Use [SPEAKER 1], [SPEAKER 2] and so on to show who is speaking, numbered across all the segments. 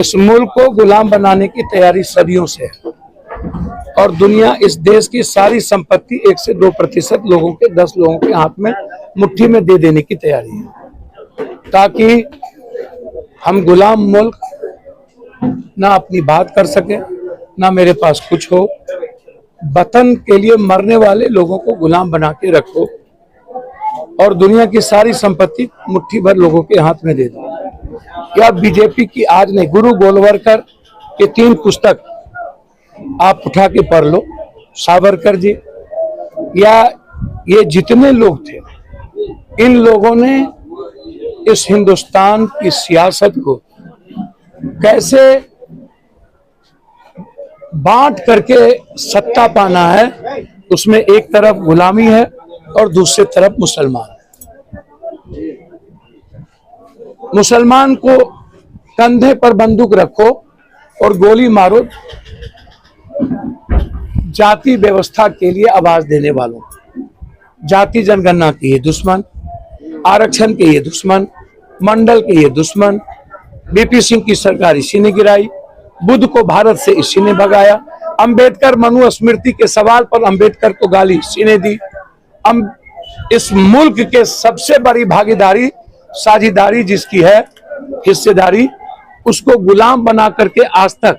[SPEAKER 1] इस मुल्क को गुलाम बनाने की तैयारी सदियों से है और दुनिया इस देश की सारी संपत्ति 1 से 2% लोगों के 10 लोगों के हाथ में मुट्ठी में दे देने की तैयारी है ताकि हम गुलाम मुल्क ना अपनी बात कर सके, ना मेरे पास कुछ हो। वतन के लिए मरने वाले लोगों को गुलाम बना के रखो और दुनिया की सारी संपत्ति मुट्ठी भर लोगों के हाथ में दे दो। या बीजेपी की आज नहीं, गुरु गोलवलकर के 3 पुस्तक आप उठा के पढ़ लो, सावरकर जी या ये जितने लोग थे, इन लोगों ने इस हिंदुस्तान की सियासत को कैसे बांट करके सत्ता पाना है, उसमें एक तरफ गुलामी है और दूसरी तरफ मुसलमान। मुसलमान को कंधे पर बंदूक रखो और गोली मारो जाति व्यवस्था के लिए आवाज देने वालों, जाति जनगणना के ये दुश्मन, आरक्षण के ये दुश्मन, मंडल के ये दुश्मन, बीपी सिंह की सरकार इसी ने गिराई, बुद्ध को भारत से इसी ने भगाया, अंबेडकर मनु स्मृति के सवाल पर अंबेडकर को गाली इसी ने दी। इस मुल्क के सबसे बड़ी भागीदारी, साझेदारी जिसकी है, हिस्सेदारी, उसको गुलाम बना करके आज तक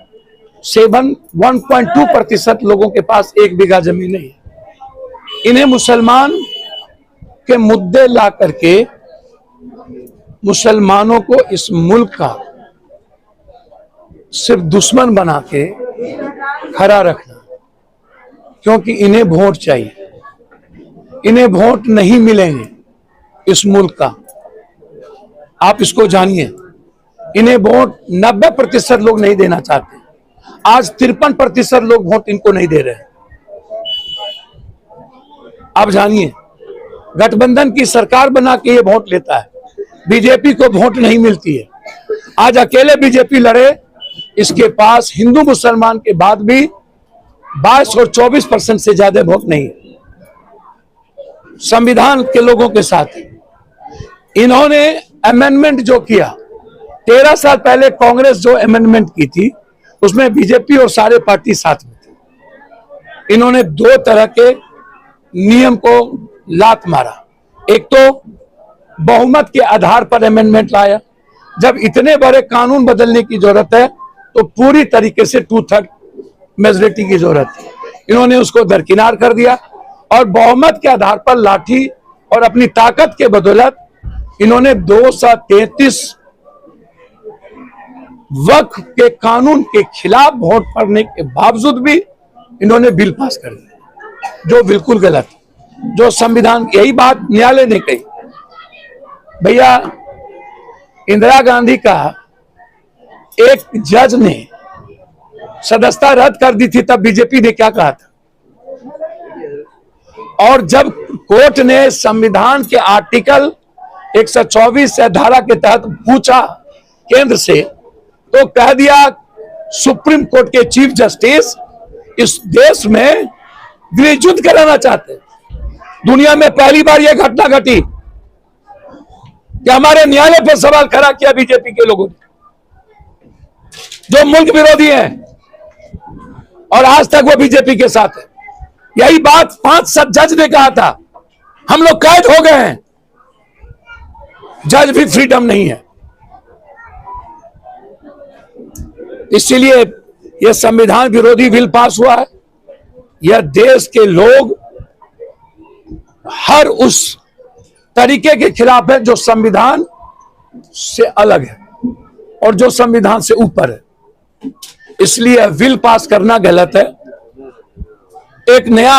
[SPEAKER 1] 1.2% लोगों के पास 1 बीघा जमीन नहीं है। इन्हें मुसलमान के मुद्दे ला करके मुसलमानों को इस मुल्क का सिर्फ दुश्मन बना के खड़ा रखना, क्योंकि इन्हें वोट चाहिए। इन्हें वोट नहीं मिलेंगे इस मुल्क का, आप इसको जानिए। इन्हें वोट 90% लोग नहीं देना चाहते। आज 53% लोग वोट इनको नहीं दे रहे हैं। आप जानिए, गठबंधन की सरकार बना के ये वोट लेता है, बीजेपी को वोट नहीं मिलती है। आज अकेले बीजेपी लड़े, इसके पास हिंदू मुसलमान के बाद भी 22 और 24% से ज्यादा वोट नहीं है संविधान के लोगों के साथ। इन्होंने अमेंडमेंट जो किया, 13 साल पहले कांग्रेस जो अमेंडमेंट की थी, उसमें बीजेपी और सारे पार्टी साथ में थे। इन्होंने 2 तरह के नियम को लात मारा। एक तो बहुमत के आधार पर अमेंडमेंट लाया। जब इतने बड़े कानून बदलने की जरूरत है तो पूरी तरीके से 2/3 मेजोरिटी की जरूरत है। इन्होंने उसको दरकिनार कर दिया और बहुमत के आधार पर लाठी और अपनी ताकत के बदौलत इन्होंने 233 वक्फ के कानून के खिलाफ वोट पड़ने के बावजूद भी इन्होंने बिल पास कर दिया, जो बिल्कुल गलत, जो संविधान, यही बात न्यायालय ने कही। भैया, इंदिरा गांधी का एक जज ने सदस्यता रद्द कर दी थी, तब बीजेपी ने क्या कहा था? और जब कोर्ट ने संविधान के आर्टिकल 124 से धारा के तहत पूछा केंद्र से, तो कह दिया सुप्रीम कोर्ट के चीफ जस्टिस इस देश में गृह युद्ध कराना चाहते। दुनिया में पहली बार यह घटना घटी कि हमारे न्यायालय पर सवाल खड़ा किया बीजेपी के लोगों ने, जो मुल्क विरोधी हैं और आज तक वो बीजेपी के साथ है। यही बात 5 जज ने कहा था, हम लोग कैद हो गए हैं, जज भी फ्रीडम नहीं है। इसीलिए यह संविधान विरोधी बिल पास हुआ है। यह देश के लोग हर उस तरीके के खिलाफ है जो संविधान से अलग है और जो संविधान से ऊपर है। इसलिए बिल पास करना गलत है। एक नया